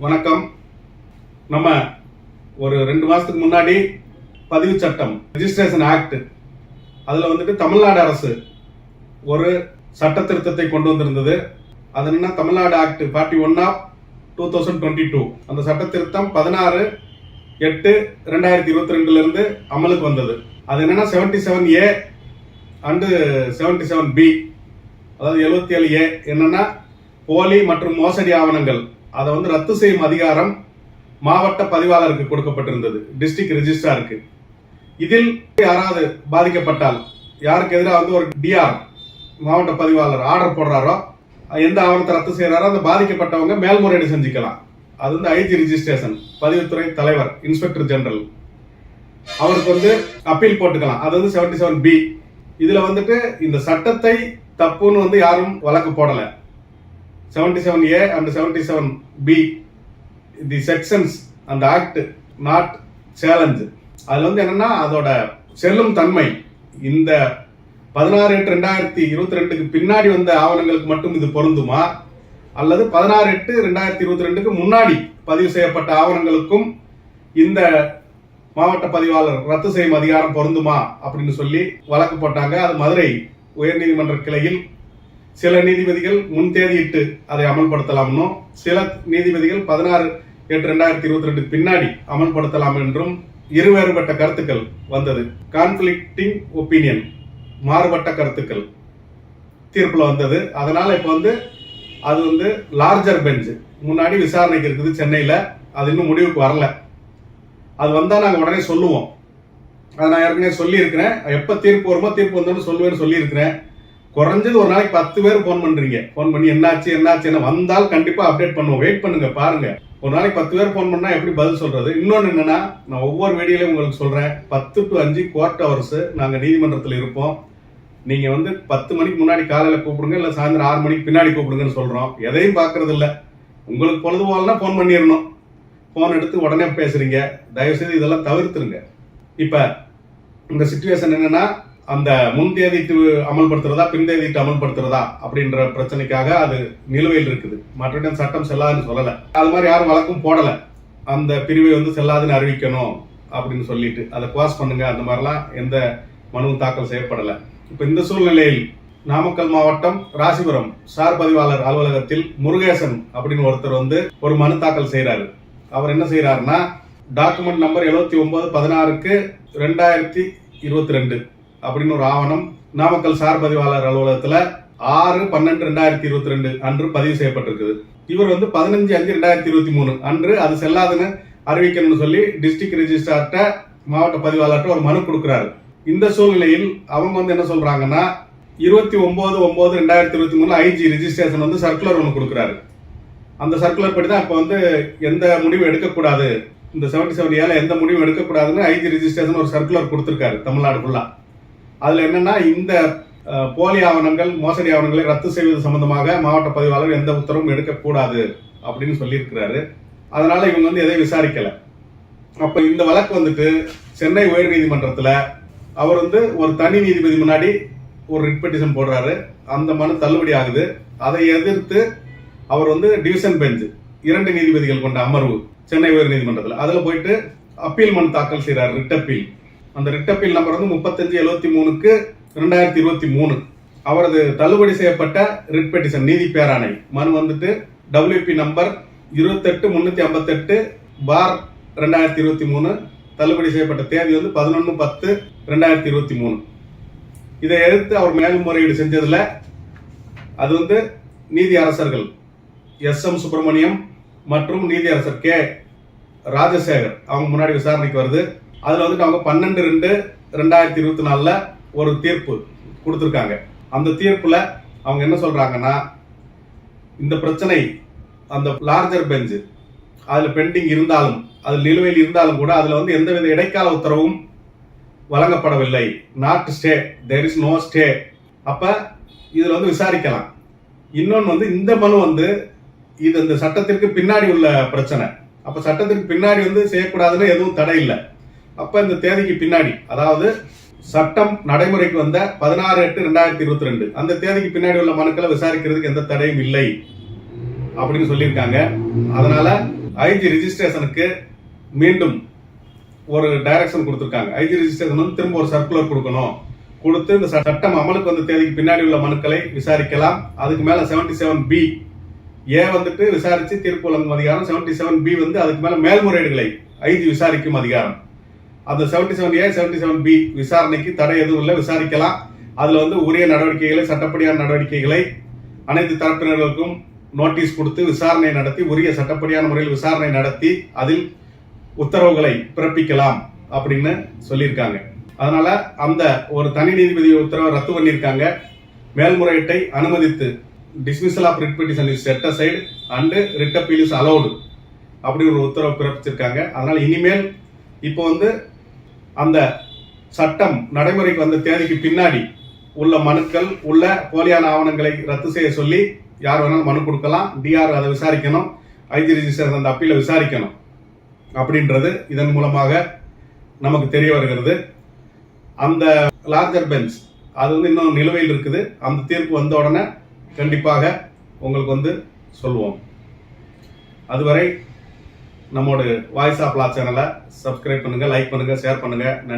வணக்கம். நம்ம ஒரு 2 மாசத்துக்கு முன்னாடி பதிவு சட்டம் ரெஜிஸ்ட்ரேஷன் ஆக்ட் அதில் வந்துட்டு தமிழ்நாடு அரசு ஒரு சட்ட திருத்தத்தை கொண்டு வந்திருந்தது. அது என்ன, தமிழ்நாடு ஆக்ட் 41/2022. அந்த சட்ட திருத்தம் 16/8/2022 இருந்து அமலுக்கு வந்தது. அது என்னன்னா 77A அண்டு 77B, அதாவது 77A என்னன்னா போலி மற்றும் மோசடி ஆவணங்கள் அதை வந்து ரத்து செய்யும் அதிகாரம் மாவட்ட பதிவாளருக்கு கொடுக்கப்பட்டிருந்தது, டிஸ்ட்ரிக்ட் ரெஜிஸ்ட்ராருக்கு. இதில் யாராவது பாதிக்கப்பட்டால், யாருக்கு எதிராக வந்து ஒரு டிஆர் மாவட்ட பதிவாளர் ஆர்டர் போடுறாரோ, எந்த ஆவணத்தை ரத்து செய்யறாரோ அந்த பாதிக்கப்பட்டவங்க மேல்முறையீடு செஞ்சுக்கலாம். அது வந்து ஐஜி ரெஜிஸ்ட்ரேஷன், பதிவுத்துறை தலைவர், இன்ஸ்பெக்டர் ஜெனரல், அவருக்கு வந்து அப்பீல் போட்டுக்கலாம். அது வந்து 77B. இதுல வந்துட்டு இந்த சட்டத்தை தப்புன்னு வந்து யாரும் வழக்கு போடல. 77A and 77B the sections அந்த ஆக்ட் நாட் சேலஞ்ச். அதுல வந்து என்னன்னா அதோட செல்லும் தன்மை இந்த 16/8/2022 பின்னாடி வந்த ஆவணங்களுக்கு மட்டும் இது பொருந்துமா, அல்லது 16/8/2022 முன்னாடி பதிவு செய்யப்பட்ட ஆவணங்களுக்கும் இந்த மாவட்ட பதிவாளர் ரத்து செய்யும் அதிகாரம் பொருந்துமா அப்படின்னு சொல்லி வழக்கு போட்டாங்க. அது மதுரை உயர்நீதிமன்ற கிளையில் சில நீதிபதிகள் முன்தேதியிட்டு அதை அமல்படுத்தலாம்னு, சில நீதிபதிகள் 16/8/2022 பின்னாடி அமல்படுத்தலாம் என்றும் இருவேறுபட்ட கருத்துக்கள் வந்தது. கான்ஃபிளிக்டிங் ஒப்பீனியன், மாறுபட்ட கருத்துக்கள் தீர்ப்புல வந்தது. அதனால இப்ப வந்து அது வந்து லார்ஜர் பெஞ்ச் முன்னாடி விசாரணைக்கு இருக்குது சென்னையில. அது இன்னும் முடிவுக்கு வரல. அது வந்தா நாங்க உடனே சொல்லுவோம். அதை நான் ஏற்கனவே சொல்லி இருக்கிறேன். எப்ப தீர்ப்பு வருமோ தீர்ப்பு வந்தோன்னு சொல்லுவேன்னு சொல்லி இருக்கிறேன். குறைஞ்சது ஒரு நாளைக்கு 10 பேர் போன் பண்றீங்க. போன் பண்ணி என்னாச்சு என்ன வந்தால் கண்டிப்பா அப்டேட் பண்ணுவோம். வெயிட் பண்ணுங்க, பாருங்க. ஒரு நாளைக்கு 10 பேர் போன் பண்ணா எப்படி பதில் சொல்றது? இன்னொன்னு என்னன்னா, நான் ஒவ்வொரு வீடியோலையும் உங்களுக்கு சொல்றேன், 10 to 5 கோர்ட் ஹவர்ஸ் நாங்க நீதிமன்றத்தில் இருப்போம். நீங்க வந்து 10 மணிக்கு முன்னாடி காலையில கூப்பிடுங்க, இல்ல சாயந்தரம் 6 மணிக்கு பின்னாடி கூப்பிடுங்கன்னு சொல்றோம். எதையும் பாக்குறது இல்ல. உங்களுக்கு பொழுது போலனா போன் பண்ணிடணும். போன் எடுத்து உடனே பேசுறீங்க. தயவு செய்து இதெல்லாம் தவிர்த்துருங்க. இப்ப இந்த சிச்சுவேஷன் என்னன்னா, அந்த முன்தேதிட்டு அமல்படுத்துறதா பின்தேதிட்டு அமல்படுத்துறதா அப்படின்ற பிரச்சனைக்காக அது நிலுவையில் இருக்குது. மற்றபடி சட்டம் செல்லாதுன்னு சொல்லல. அது மாதிரி யாரும் வழக்கும் போடல. அந்த பிரிவை வந்து செல்லாதுன்னு அறிவிக்கணும் அப்படின்னு சொல்லிட்டு அதை பாஸ் பண்ணுங்க, அந்த மாதிரிலாம் எந்த மனுவும் தாக்கல் செய்யப்படல. இப்ப இந்த சூழ்நிலையில் நாமக்கல் மாவட்டம் ராசிபுரம் சார் பதிவாளர் அலுவலகத்தில் முருகேசன் அப்படின்னு ஒருத்தர் வந்து ஒரு மனு தாக்கல் செய்யறாரு. அவர் என்ன செய்யறாருன்னா, டாக்குமெண்ட் நம்பர் 79/16/2022 அப்படின்னு ஒரு ஆவணம் நாமக்கல் சார் பதிவாளர் அலுவலகத்துல 6/12/2022 அன்று பதிவு செய்யப்பட்டிருக்குது. இவர் வந்து 15/5/2023 அன்று அது செல்லாதுன்னு அறிவிக்கணும்னு சொல்லி டிஸ்ட்ரிக்ட் ரெஜிஸ்ட்ரார்ட்ட மாவட்ட பதிவாளர்கிட்ட ஒரு மனு கொடுக்கிறாரு. இந்த சூழ்நிலையில் அவங்க வந்து என்ன சொல்றாங்கன்னா, 29/9/2023 ஐஜி ரெஜிஸ்ட்ரேஷன் வந்து சர்க்குலர் ஒன்று கொடுக்கிறாரு. அந்த சர்க்குலர் படி தான் இப்ப வந்து எந்த முடிவும் எடுக்கக்கூடாது, இந்த 77A எந்த முடிவும் எடுக்கக்கூடாதுன்னு ஐஜி ரெஜிஸ்ட்ரேஷன் ஒரு சர்க்குலர் கொடுத்திருக்காரு தமிழ்நாடு ஃபுல்லா. அதுல என்னன்னா, இந்த போலி ஆவணங்கள் மோசடி ஆவணங்களை ரத்து செய்வது சம்பந்தமாக மாவட்ட பதிவாளர் எந்த உத்தரவும் எடுக்கக்கூடாது அப்படின்னு சொல்லியிருக்கிறாரு. அதனால இவங்க வந்து எதையும் விசாரிக்கல. அப்ப இந்த வழக்கு வந்துட்டு சென்னை உயர் நீதிமன்றத்துல அவர் வந்து ஒரு தனி நீதிபதி முன்னாடி ஒரு ரிட் பெட்டிஷன் போடுறாரு. அந்த மனு தள்ளுபடி ஆகுது. அதை எதிர்த்து அவர் வந்து டிவிஷன் பெஞ்ச் 2 நீதிபதிகள் கொண்ட அமர்வு சென்னை உயர் நீதிமன்றத்தில் அதுல போயிட்டு அப்பீல் மனு தாக்கல் செய்யறாரு, ரிட் அப்பீல். அந்த ரிட் அப்பீல் நம்பர் வந்து 35/73/2023. அவரது தள்ளுபடி செய்யப்பட்ட ரிட் பெட்டிஷன் நீதி பேராணை மனு வந்துட்டு WP நம்பர் 28/358/2023. தள்ளுபடி செய்யப்பட்ட தேதி வந்து 11/10/2023. இதை எதிர்த்து அவர் மேல்முறையீடு செஞ்சதுல அது வந்து நீதி அரசர்கள் SM சுப்பிரமணியம் மற்றும் நீதியரசர் K ராஜசேகர் அவங்க முன்னாடி விசாரணைக்கு வருது. அதுல வந்துட்டு அவங்க 12/2/2024 ஒரு தீர்ப்பு கொடுத்திருக்காங்க. அந்த தீர்ப்புல அவங்க என்ன சொல்றாங்கன்னா, இந்த பிரச்சனை அந்த லார்ஜர் பெஞ்ச் அதுல பெண்டிங் இருந்தாலும், அது நிலுவையில் இருந்தாலும் கூட அதுல வந்து எந்தவித இடைக்கால உத்தரவும் வழங்கப்படவில்லை. Not stay, there is no stay. அப்ப இதுல வந்து விசாரிக்கலாம். இன்னொன்னு வந்து இந்த மனு வந்து இது இந்த சட்டத்திற்கு பின்னாடி உள்ள பிரச்சனை. அப்ப சட்டத்திற்கு பின்னாடி வந்து செய்யக்கூடாதுன்னு எதுவும் தடை இல்லை. அப்ப இந்த தேதிக்கு பின்னாடி, அதாவது சட்டம் நடைமுறைக்கு வந்த 16/8/2022 அந்த தேதிக்கு பின்னாடி உள்ள மனுக்களை விசாரிக்கிறதுக்கு எந்த தடையும் இல்லை அப்படின்னு சொல்லியிருக்காங்க. அதனால ஐஜி ரிஜிஸ்ட்ரேஷனுக்கு மீண்டும் ஒரு டைரக்ஷன் கொடுத்திருக்காங்க. ஐஜி ரிஜிஸ்ட்ரேஷன் வந்து திரும்ப ஒரு சர்க்குலர் கொடுக்கணும், கொடுத்து இந்த சட்டம் அமலுக்கு வந்த தேதிக்கு பின்னாடி உள்ள மனுக்களை விசாரிக்கலாம். அதுக்கு மேல 77B ஏ வந்துட்டு விசாரிச்சு தீர்ப்பு வழங்கும் அதிகாரம், 77B வந்து அதுக்கு மேல மேல்முறையீடுகளை ஐஜி விசாரிக்கும் அதிகாரம். அந்த 77A 77B விசாரணைக்கு தடை எதுவும் இல்லை, விசாரிக்கலாம். அதுல வந்து உரிய நடவடிக்கைகளை, சட்டப்படியான நடவடிக்கைகளை அனைத்து தரப்பினர்களுக்கும் நோட்டீஸ் கொடுத்து விசாரணை நடத்தி, உரிய சட்டப்படியான முறையில் விசாரணை நடத்தி அதில் உத்தரவுகளை பிறப்பிக்கலாம் அப்படின்னு சொல்லியிருக்காங்க. அதனால அந்த ஒரு தனி நீதிபதி உத்தரவை ரத்து பண்ணியிருக்காங்க. மேல்முறையீட்டை அனுமதித்து dismissal of writ petition is set aside and writ appeal is allowed அப்படி ஒரு உத்தரவு பிறப்பிச்சிருக்காங்க. அதனால இனிமேல் இப்போ வந்து அந்த சட்டம் நடைமுறைக்கு வந்த தேதிக்கு பின்னாடி உள்ள மனுக்கள் உள்ள போலியான ஆவணங்களை ரத்து செய்ய சொல்லி யார் வேணாலும் மனு கொடுக்கலாம். டிஆர் அதை விசாரிக்கணும், ஐஜி ரிஜிஸ்டர் அந்த அப்பீலை விசாரிக்கணும் அப்படின்றது இதன் மூலமாக நமக்கு தெரிய வருகிறது. அந்த லார்ஜர் பெஞ்ச் அது வந்து இன்னும் நிலுவையில் இருக்குது. அந்த தீர்ப்பு வந்த உடனே கண்டிப்பாக உங்களுக்கு வந்து சொல்லுவோம். அதுவரை நம்மோட வாய்ஸ் ஆஃப் லா சேனலை சப்ஸ்கிரைப் பண்ணுங்க, லைக் பண்ணுங்க, ஷேர் பண்ணுங்க. நன்றி.